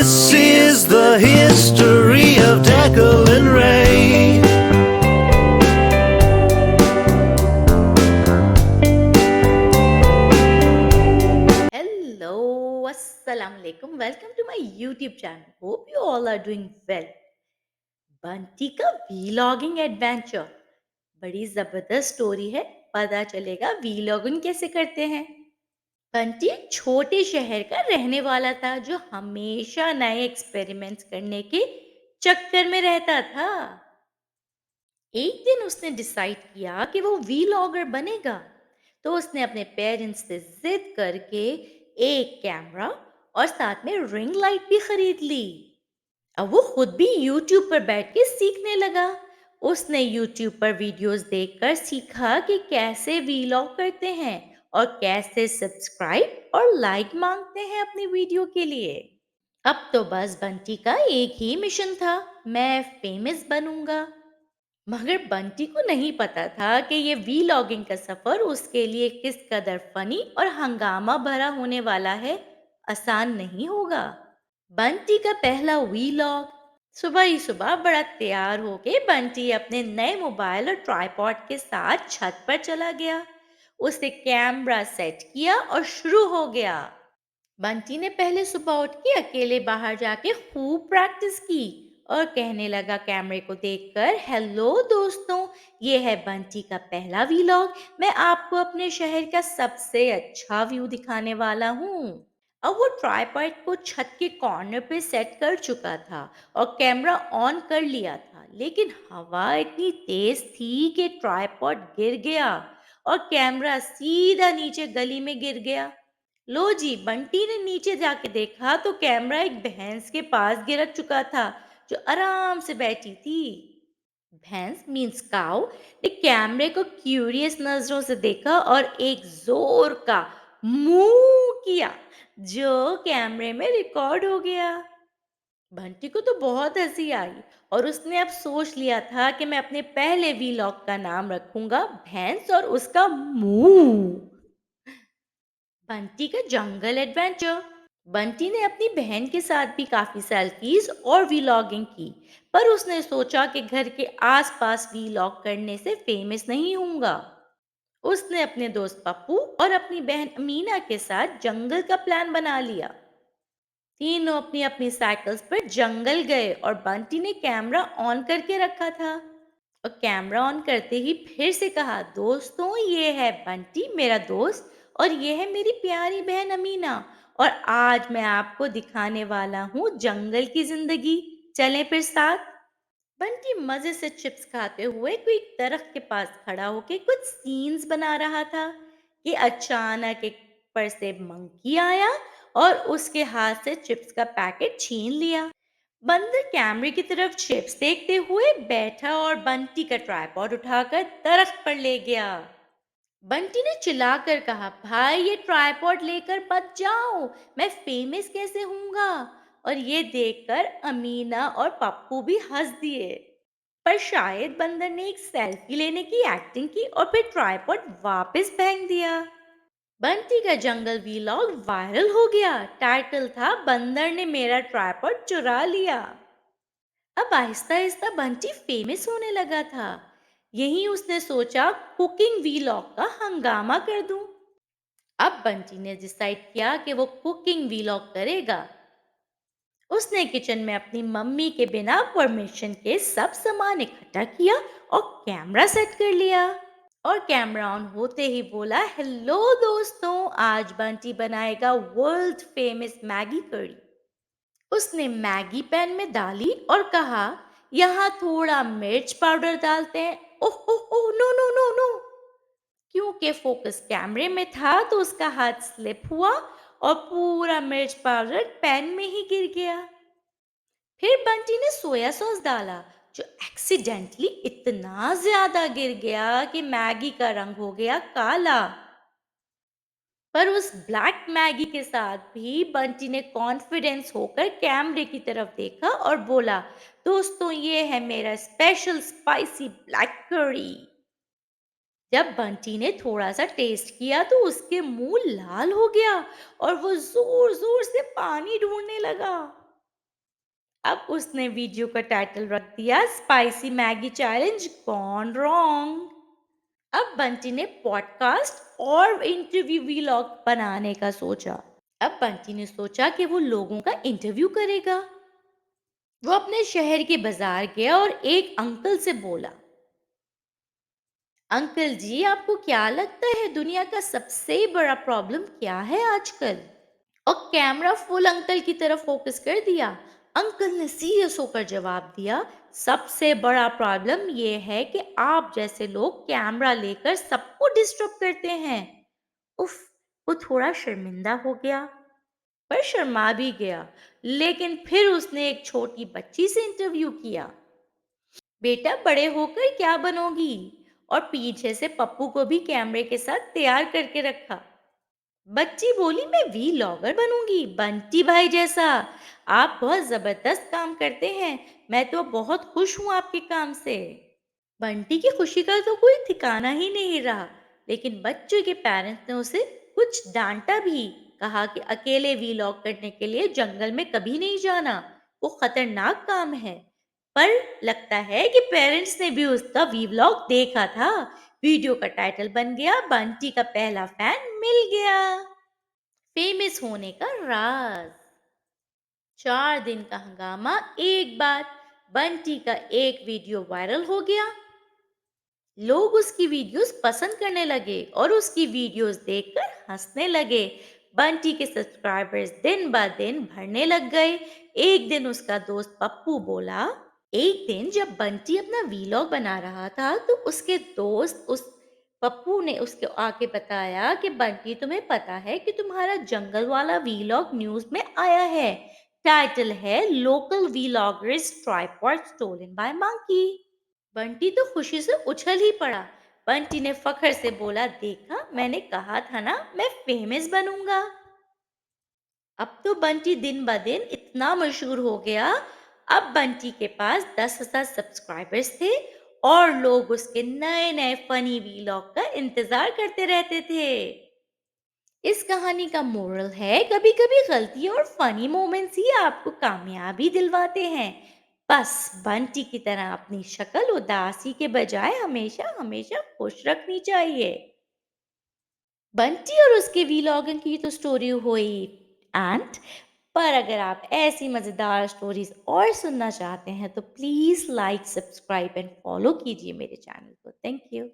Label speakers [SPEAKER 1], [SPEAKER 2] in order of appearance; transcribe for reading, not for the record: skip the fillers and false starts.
[SPEAKER 1] This is the history of Declan Ray.
[SPEAKER 2] Hello, Assalamu alaikum. Welcome to my YouTube channel. Hope you all are doing well. Bunty का vlogging adventure बड़ी जबरदस्त story है। पता चलेगा vlogging कैसे करते हैं। बंटी एक छोटे शहर का रहने वाला था जो हमेशा नए एक्सपेरिमेंट्स करने के चक्कर में रहता था। एक दिन उसने डिसाइड किया कि वो वीलॉगर बनेगा। तो उसने अपने पेरेंट्स से जिद करके एक कैमरा और साथ में रिंग लाइट भी खरीद ली। अब वो खुद भी यूट्यूब पर बैठ के सीखने लगा। उसने यूट्यूब पर वीडियोस देखकर सीखा कि कैसे वीलॉग करते हैं और कैसे सब्सक्राइब और लाइक मांगते हैं अपनी वीडियो के लिए। अब तो बस बंटी का एक ही मिशन था, मैं फेमस बनूंगा। मगर बंटी को नहीं पता था कि ये वीलॉगिंग का सफर उसके लिए किस कदर फनी और हंगामा भरा होने वाला है। आसान नहीं होगा। बंटी का पहला वीलॉग। सुबह ही सुबह बड़ा तैयार होके बंटी अपने नए मोबाइल और ट्राइपॉड के साथ छत पर चला गया। उसे कैमरा सेट किया और शुरू हो गया। बंटी ने पहले सुबह उठ के अकेले बाहर जाके खूब प्रैक्टिस की और कहने लगा कैमरे को देखकर, हेलो दोस्तों, ये है बंटी का पहला वीलॉग। मैं आपको अपने शहर का सबसे अच्छा व्यू दिखाने वाला हूँ। अब वो ट्राइपॉड को छत के कॉर्नर पे सेट कर चुका था और कैमरा ऑन कर लिया था, लेकिन हवा इतनी तेज थी कि ट्राइपॉड गिर गया और कैमरा सीधा नीचे गली में गिर गया। लो जी, बंटी ने नीचे जाके देखा तो कैमरा एक भैंस के पास गिर चुका था जो आराम से बैठी थी। भैंस मीन्स काउ ने कैमरे को क्यूरियस नजरों से देखा और एक जोर का मू किया जो कैमरे में रिकॉर्ड हो गया। बंटी को तो बहुत हंसी आई और उसने अब सोच लिया था कि मैं अपने पहले वीलॉग का नाम रखूंगा भैंस और उसका मुंह। बंटी का जंगल एडवेंचर। बंटी ने अपनी बहन के साथ भी काफी सेल्फीज और वीलॉगिंग की, पर उसने सोचा कि घर के आसपास वीलॉग करने से फेमस नहीं होऊंगा। उसने अपने दोस्त पप्पू और अपनी बहन अमीना के साथ जंगल का प्लान बना लिया। तीनों अपनी अपनी साइकिल्स पर जंगल गए और बंटी ने कैमरा ऑन करके रखा था और कैमरा ऑन करते ही फिर से कहा, दोस्तों ये है बंटी मेरा दोस्त और ये है मेरी प्यारी बहन अमीना और आज मैं आपको दिखाने वाला हूँ जंगल की जिंदगी। चलें फिर साथ। बंटी मजे से चिप्स खाते हुए कोई दरख्त के पास खड़ा होके कुछ सीन्स बना रहा था कि अचानक एक पर से मंकी आया और उसके हाथ से चिप्स का पैकेट छीन लिया। बंदर कैमरे की तरफ चिप्स देखते हुए बैठा और बंटी का ट्राइपॉड उठाकर दरख्त पर ले गया। बंटी ने चिल्लाकर कहा, भाई ये ट्राइपॉड लेकर मत जाओ, मैं फेमस कैसे होऊंगा। और ये देखकर अमीना और पप्पू भी हंस दिए। पर शायद बंदर ने एक सेल्फी लेने की एक्टिंग की और फिर ट्राइपॉड वापस फेंक दिया। बंटी का जंगल वीलॉग वायरल हो गया। टाइटल था, बंदर ने मेरा ट्राइपॉड चुरा लिया। अब आहिस्ता आहिस्ता बंटी फेमस होने लगा था। यही उसने सोचा, कुकिंग वीलॉग का हंगामा कर दूं। अब बंटी ने डिसाइड किया कि वो कुकिंग वीलॉग करेगा। उसने किचन में अपनी मम्मी के बिना परमिशन के सब सामान इकट्ठा किया और कैमरा सेट कर लिया। और कैमरा ऑन होते ही बोला, हेलो दोस्तों, आज बंटी बनाएगा वर्ल्ड फेमस मैगी करी। उसने मैगी पैन में डाली और कहा, यहाँ थोड़ा मिर्च पाउडर डालते हैं। ओह ओह ओह, नो नो नो नो। क्योंकि फोकस कैमरे में था तो उसका हाथ स्लिप हुआ और पूरा मिर्च पाउडर पैन में ही गिर गया। फिर बंटी ने सोया सॉस डाला जो एक्सीडेंटली इतना ज्यादा गिर गया कि मैगी का रंग हो गया काला। पर उस ब्लैक मैगी के साथ भी बंटी ने कॉन्फिडेंस होकर कैमरे की तरफ देखा और बोला, दोस्तों ये है मेरा स्पेशल स्पाइसी ब्लैक करी। जब बंटी ने थोड़ा सा टेस्ट किया तो उसके मुंह लाल हो गया और वो जोर जोर से पानी ढूंढने लगा। अब उसने वीडियो का टाइटल रख दिया spicy Maggi challenge gone wrong. अब बंटी ने पॉडकास्ट और इंटरव्यू व्लॉग बनाने का सोचा। अब बंटी ने सोचा कि वो लोगों का इंटरव्यू करेगा। वो अपने शहर के बाजार गया और एक अंकल से बोला, अंकल जी आपको क्या लगता है दुनिया का सबसे बड़ा प्रॉब्लम क्या है आजकल? और कैमरा फुल अंकल की तरफ फोकस कर दिया। अंकल ने सीरियस होकर जवाब दिया, सबसे बड़ा प्रॉब्लम ये है कि आप जैसे लोग कैमरा लेकर सबको डिस्टर्ब करते हैं। उफ, वो थोड़ा शर्मिंदा हो गया, पर शर्मा भी गया। लेकिन फिर उसने एक छोटी बच्ची से इंटरव्यू किया, बेटा बड़े होकर क्या बनोगी? और पीछे से पप्पू को भी कैमरे के साथ तैयार करके रखा। बच्ची बोली, मैं वीलॉगर बनूंगी बंटी भाई जैसा। आप बहुत जबरदस्त काम करते हैं, मैं तो बहुत खुश हूँ आपके काम से। बंटी की खुशी का तो कोई ठिकाना ही नहीं रहा। लेकिन बच्चे के पेरेंट्स ने उसे कुछ डांटा भी। कहा कि अकेले वीलॉग करने के लिए जंगल में कभी नहीं जाना, वो खतरनाक काम है। पर लगता है कि पेरेंट्स ने भी उसका वीलॉग देखा था। वीडियो का टाइटल बन गया, बंटी का पहला फैन मिल गया। फेमस होने का राज। 4 दिन का हंगामा, एक बार बंटी का एक वीडियो वायरल हो गया। लोग उसकी वीडियोस पसंद करने लगे और उसकी वीडियोस देखकर हंसने लगे। बंटी के सब्सक्राइबर्स दिन ब दिन बढ़ने लग गए। एक दिन उसका दोस्त पप्पू बोला, एक दिन जब बंटी अपना वीलॉग बना रहा था तो उसके दोस्त उस पप्पू ने उसके आके बताया कि बंटी तुम्हें पता है कि तुम्हारा जंगल वाला वीलॉग न्यूज में आया है। टाइटल है local vloggers tripod stolen by monkey. Bunty तो खुशी से उछल ही पड़ा। बंटी ने फखर से बोला, देखा मैंने कहा था ना मैं फेमस बनूंगा। अब तो बंटी दिन ब दिन इतना मशहूर हो गया। अब बंटी के पास 10,000 सब्सक्राइबर्स थे और लोग उसके नए नए फनी वीलॉग का इंतजार करते रहते थे। इस कहानी का मोरल है, कभी कभी गलती और फनी मोमेंट्स ही आपको कामयाबी दिलवाते हैं। बस बंटी की तरह अपनी शक्ल उदासी के बजाय हमेशा हमेशा खुश रखनी चाहिए। बंटी और उसके वीलॉगिंग की तो स्टोरी हुई एंड, पर अगर आप ऐसी मज़ेदार स्टोरीज और सुनना चाहते हैं तो please like subscribe and follow कीजिए मेरे चैनल को। Thank you.